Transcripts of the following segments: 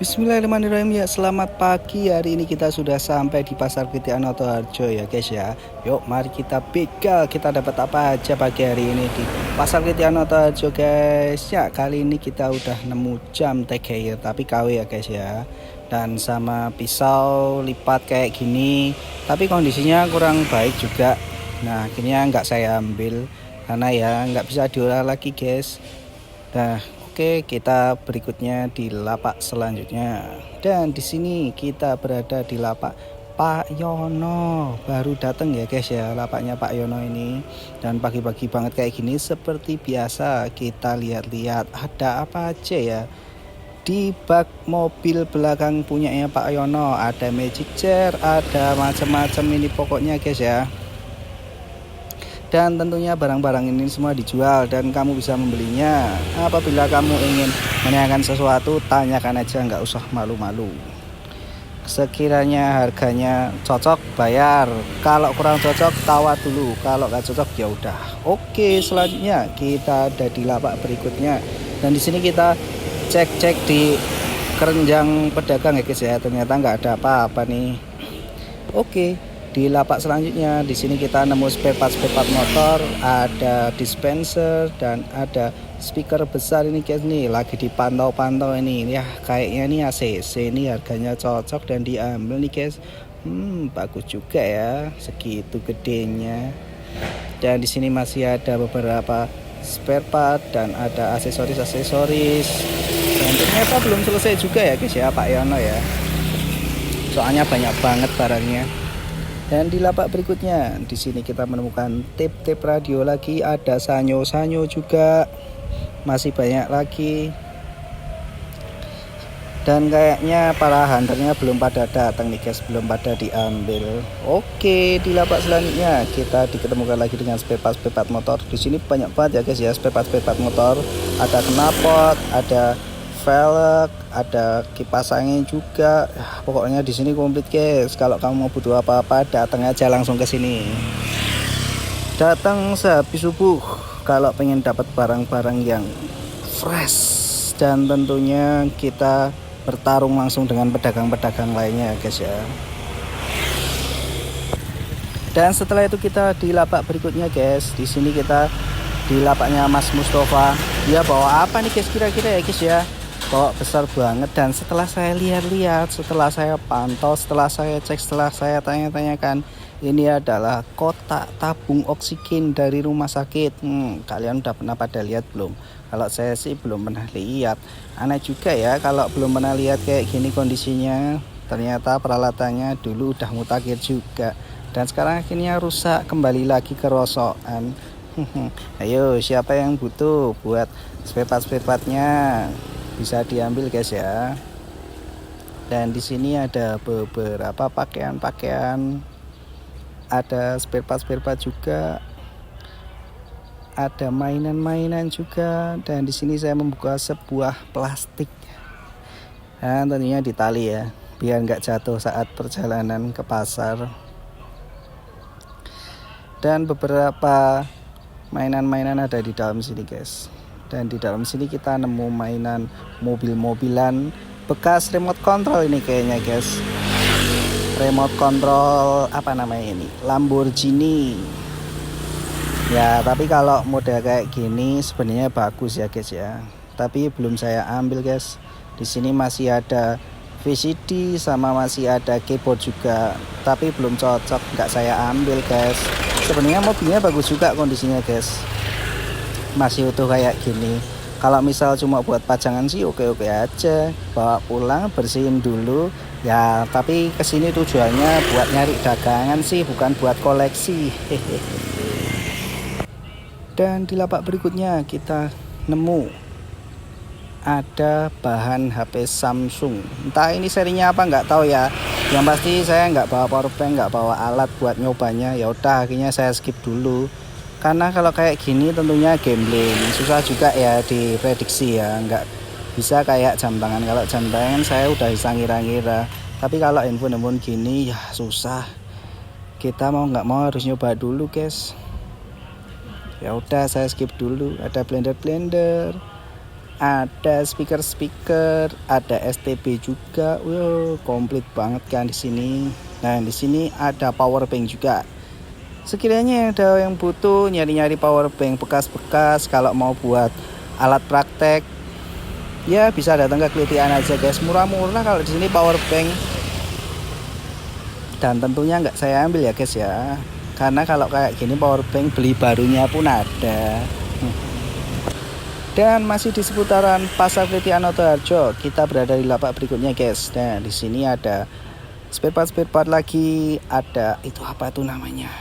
Bismillahirrahmanirrahim ya, selamat pagi. Hari ini kita sudah sampai di Pasar Gede Anotoharjo ya guys ya. Yuk mari kita begal, kita dapat apa aja pagi hari ini di Pasar Gede Anotoharjo guys. Ya kali ini kita udah nemu jam TGI tapi KW ya guys ya. Dan sama pisau lipat kayak gini, tapi kondisinya kurang baik juga. Nah akhirnya nggak saya ambil karena ya nggak bisa diolah lagi guys. Nah, oke, kita berikutnya di lapak selanjutnya. Dan di sini kita berada di lapak Pak Yono. Baru datang ya guys ya, lapaknya Pak Yono ini. Dan pagi-pagi banget kayak gini seperti biasa kita lihat-lihat ada apa aja ya. Di bak mobil belakang punyanya Pak Yono ada magic chair, ada macam-macam ini pokoknya guys ya. Dan tentunya barang-barang ini semua dijual dan kamu bisa membelinya. Apabila kamu ingin menanyakan sesuatu, tanyakan aja, nggak usah malu-malu. Sekiranya harganya cocok, bayar. Kalau kurang cocok, tawar dulu. Kalau nggak cocok ya udah. Oke, selanjutnya kita ada di lapak berikutnya. Dan di sini kita cek-cek di keranjang pedagang ya guys ya. Ternyata nggak ada apa-apa nih. Oke. Di lapak selanjutnya di sini kita nemu spare part motor, ada dispenser dan ada speaker besar ini guys nih, lagi dipantau-pantau ini ya, kayaknya ini ACC ini harganya cocok dan diambil nih guys. Bagus juga ya, segitu gedenya. Dan di sini masih ada beberapa spare part dan ada aksesoris dan ternyata belum selesai juga ya guys ya Pak Yono ya, soalnya banyak banget barangnya. Dan di lapak berikutnya di sini kita menemukan tape radio lagi, ada sanyo juga, masih banyak lagi. Dan kayaknya para hunternya belum pada datang nih guys, belum pada diambil. Oke, di lapak selanjutnya kita diketemukan lagi dengan spare part motor. Di sini banyak banget ya guys ya spare part motor. Ada knalpot, ada velg, ada kipas angin juga. Pokoknya di sini komplit guys. Kalau kamu mau butuh apa-apa, datang aja langsung ke sini. Datang sehabis subuh kalau pengen dapat barang-barang yang fresh, dan tentunya kita bertarung langsung dengan pedagang-pedagang lainnya guys ya. Dan setelah itu kita di lapak berikutnya guys. Di sini kita di lapaknya Mas Mustafa. Dia bawa apa nih guys kira-kira ya guys ya? Bawa besar banget. Dan setelah saya lihat-lihat, setelah saya pantau, setelah saya cek, setelah saya tanya-tanyakan, ini adalah kotak tabung oksigen dari rumah sakit. Kalian udah pernah pada lihat belum? Kalau saya sih belum pernah lihat. Aneh juga ya kalau belum pernah lihat kayak gini kondisinya. Ternyata peralatannya dulu udah mutakhir juga, dan sekarang akhirnya rusak kembali lagi ke rosokan. Ayo, siapa yang butuh buat spare partnya bisa diambil guys ya. Dan di sini ada beberapa pakaian, ada spare part juga, ada mainan juga. Dan di sini saya membuka sebuah plastik, dan tentunya ditali ya biar nggak jatuh saat perjalanan ke pasar. Dan beberapa mainan ada di dalam sini guys. Dan di dalam sini kita nemu mainan mobil-mobilan bekas remote control ini kayaknya guys. Remote control apa namanya ini? Lamborghini. Ya, tapi kalau model kayak gini sebenarnya bagus ya guys ya. Tapi belum saya ambil guys. Di sini masih ada VCD sama masih ada keyboard juga, tapi belum cocok, nggak saya ambil guys. Sebenarnya mobilnya bagus juga kondisinya guys, masih utuh kayak gini. Kalau misal cuma buat pajangan sih oke-oke aja, bawa pulang bersihin dulu ya. Tapi kesini tujuannya buat nyari dagangan sih, bukan buat koleksi. Dan di lapak berikutnya kita nemu ada bahan HP Samsung, entah ini serinya apa nggak tahu ya. Yang pasti saya nggak bawa powerbank, nggak bawa alat buat nyobanya. Ya udah akhirnya saya skip dulu, karena kalau kayak gini tentunya gambling, susah juga ya diprediksi ya, nggak bisa kayak jam tangan. Kalau jam tangan saya udah bisa ngira-ngira, tapi kalau handphone gini ya susah. Kita mau nggak mau harus nyoba dulu guys. Ya udah saya skip dulu. Ada blender, ada speaker, ada STB juga. Komplit banget kan di sini. Nah, di sini ada power bank juga. Sekiranya ada yang butuh nyari-nyari power bank bekas-bekas kalau mau buat alat praktek, ya bisa datang ke Klitian aja guys. Murah-murah kalau di sini power bank. Dan tentunya nggak saya ambil ya guys ya. Karena kalau kayak gini power bank beli barunya pun ada. Dan masih di seputaran Pasar Klitian Otoharjo, kita berada di lapak berikutnya guys. Nah, di sini ada spare part lagi, ada itu apa tuh namanya?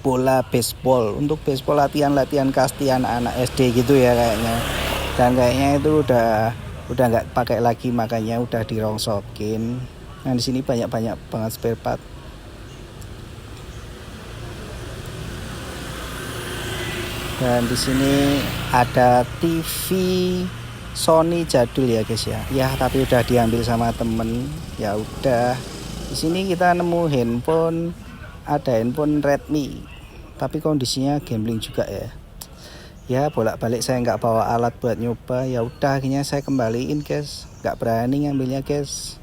Bola baseball. Untuk baseball latihan kasti anak-anak SD gitu ya kayaknya. Dan kayaknya itu udah nggak pakai lagi, makanya udah dirongsokin. Nah, di sini banyak banget spare part. Dan di sini ada TV Sony jadul ya guys ya. Ya, tapi udah diambil sama temen. Ya udah. Di sini kita nemu handphone, ada handphone Redmi. Tapi kondisinya gambling juga ya. Ya, bolak-balik saya nggak bawa alat buat nyoba. Ya udah, akhirnya saya kembaliin guys. Nggak berani ngambilnya guys.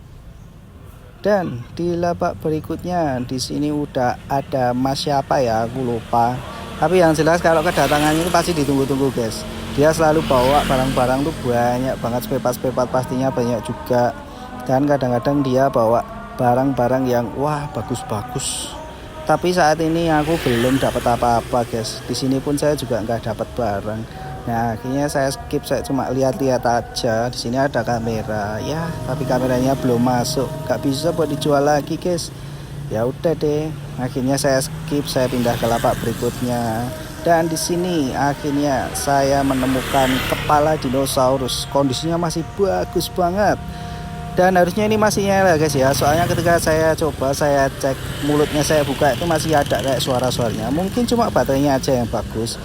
Dan di lapak berikutnya di sini udah ada Mas siapa ya, aku lupa. Tapi yang jelas kalau kedatangannya itu pasti ditunggu-tunggu guys. Dia selalu bawa barang-barang tuh banyak banget, spare part pastinya banyak juga. Dan kadang-kadang dia bawa barang-barang yang wah bagus-bagus. Tapi saat ini aku belum dapat apa-apa guys. Di sini pun saya juga nggak dapat barang. Nah, akhirnya saya skip, saya cuma lihat-lihat aja. Di sini ada kamera, ya, tapi kameranya belum masuk, nggak bisa buat dijual lagi guys. Ya udah deh, akhirnya saya skip, saya pindah ke lapak berikutnya. Dan di sini akhirnya saya menemukan kepala dinosaurus. Kondisinya masih bagus banget. Dan harusnya ini masih nyala guys ya. Soalnya ketika saya coba, saya cek mulutnya, saya buka, itu masih ada kayak suara-suaranya. Mungkin cuma baterainya aja yang bagus.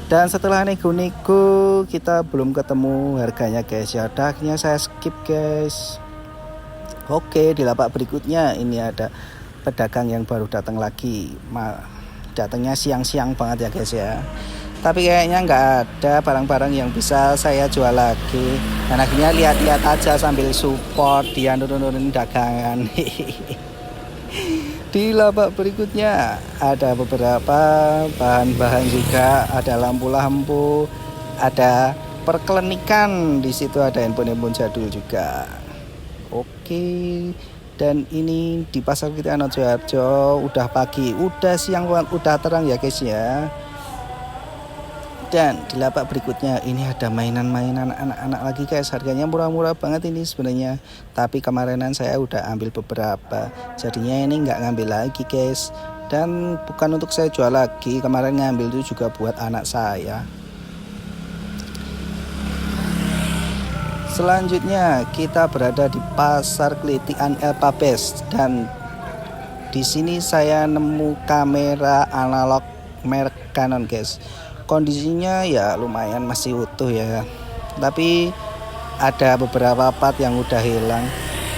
Dan setelah nego-nego kita belum ketemu harganya guys. Ya udah, akhirnya saya skip guys. Oke, di lapak berikutnya ini ada pedagang yang baru datang lagi. Datangnya siang-siang banget ya guys ya. Tapi kayaknya nggak ada barang-barang yang bisa saya jual lagi. Dan akhirnya lihat-lihat aja sambil support dia nurunin dagangan. Di lapak berikutnya ada beberapa bahan-bahan juga, ada lampu-lampu, ada perkelenikan, di situ ada handphone jadul juga. Oke. Dan ini di Pasar Klitian Otoharjo udah pagi, udah siang, udah terang ya guys ya. Dan di lapak berikutnya ini ada mainan-mainan anak-anak lagi guys. Harganya murah-murah banget ini sebenarnya. Tapi kemarinan saya udah ambil beberapa. Jadinya ini nggak ngambil lagi guys. Dan bukan untuk saya jual lagi. Kemarin ngambil itu juga buat anak saya. Selanjutnya kita berada di Pasar Klitian Elpabes. Dan di sini saya nemu kamera analog merek Canon guys. Kondisinya ya lumayan masih utuh ya, tapi ada beberapa part yang udah hilang.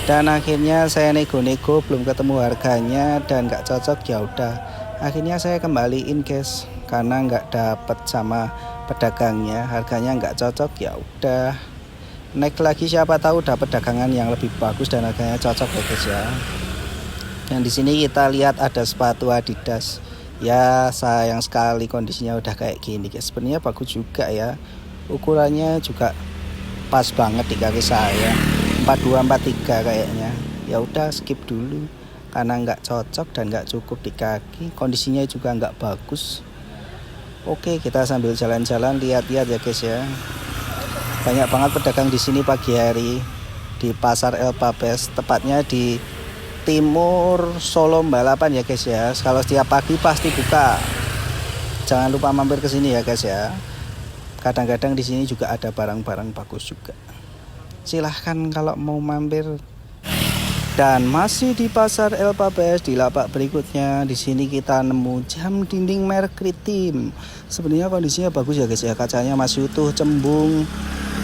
Dan akhirnya saya nego-nego belum ketemu harganya dan nggak cocok, ya udah akhirnya saya kembaliin guys, karena nggak dapet sama pedagangnya, harganya nggak cocok. Ya udah, next lagi siapa tahu dapat dagangan yang lebih bagus dan harganya cocok ya guys ya. Dan di sini kita lihat ada sepatu Adidas. Ya sayang sekali kondisinya udah kayak gini guys. Sebenarnya bagus juga ya, ukurannya juga pas banget di kaki saya, 42 43 kayaknya. Ya udah skip dulu karena nggak cocok dan nggak cukup di kaki, kondisinya juga nggak bagus. Oke, kita sambil jalan-jalan lihat-lihat ya guys ya. Banyak banget pedagang di sini pagi hari di Pasar Elpabes, tepatnya di Timur Solo Balapan ya guys ya. Kalau setiap pagi pasti buka. Jangan lupa mampir ke sini ya guys ya. Kadang-kadang di sini juga ada barang-barang bagus juga. Silahkan kalau mau mampir. Dan masih di Pasar Elpabes di lapak berikutnya, di sini kita nemu jam dinding merek Kritim. Sebenarnya kondisinya bagus ya guys ya. Kacanya masih utuh, cembung,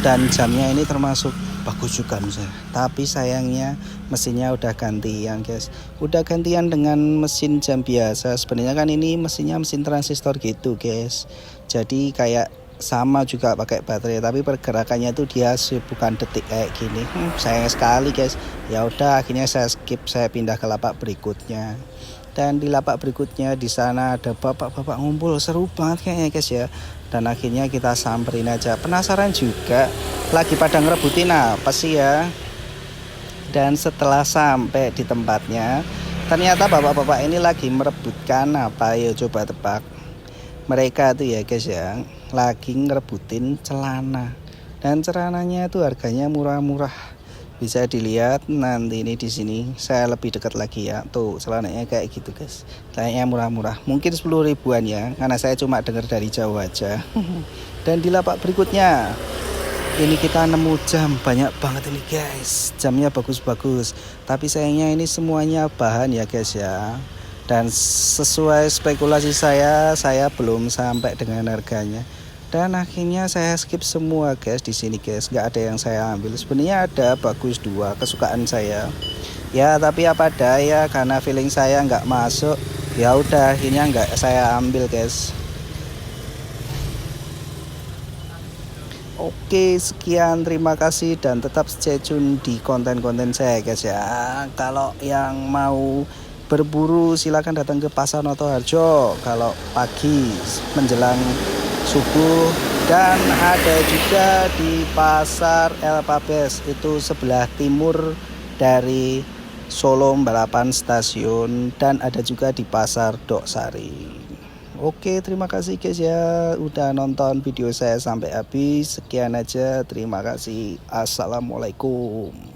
dan jamnya ini termasuk bagus juga misalnya. Tapi sayangnya mesinnya udah gantian guys. Udah gantian dengan mesin jam biasa. Sebenarnya kan ini mesinnya mesin transistor gitu guys. Jadi kayak sama juga pakai baterai, tapi pergerakannya itu dia bukan detik kayak gini. Sayang sekali guys. Ya udah, akhirnya saya skip, saya pindah ke lapak berikutnya. Dan di lapak berikutnya di sana ada bapak-bapak ngumpul, seru banget kayaknya guys ya. Dan akhirnya kita samperin aja, penasaran juga lagi pada ngerebutin apa sih ya. Dan setelah sampai di tempatnya, ternyata bapak-bapak ini lagi merebutkan apa ya, coba tebak. Mereka tuh ya guys ya, lagi ngerebutin celana. Dan celananya itu harganya murah-murah. Bisa dilihat nanti ini di sini. Saya lebih dekat lagi ya. Tuh celananya kayak gitu guys. Celananya murah-murah. Mungkin 10 ribuan ya, karena saya cuma dengar dari jauh aja. Dan di lapak berikutnya ini kita nemu jam, banyak banget ini guys. Jamnya bagus-bagus. Tapi sayangnya ini semuanya bahan ya guys ya. Dan sesuai spekulasi saya belum sampai dengan harganya. Dan akhirnya saya skip semua guys di sini guys. Nggak ada yang saya ambil. Sebenarnya ada bagus 2 kesukaan saya. Ya tapi apa daya, karena feeling saya nggak masuk. Ya udah, akhirnya nggak saya ambil guys. Oke, sekian, terima kasih dan tetap stay tune di konten-konten saya guys ya. Kalau yang mau berburu silakan datang ke Pasar Notoharjo kalau pagi menjelang subuh, dan ada juga di Pasar El Pabes itu sebelah timur dari Solo Balapan Stasiun, dan ada juga di Pasar Doksari. Oke, terima kasih guys ya udah nonton video saya sampai habis. Sekian aja, terima kasih. Assalamualaikum.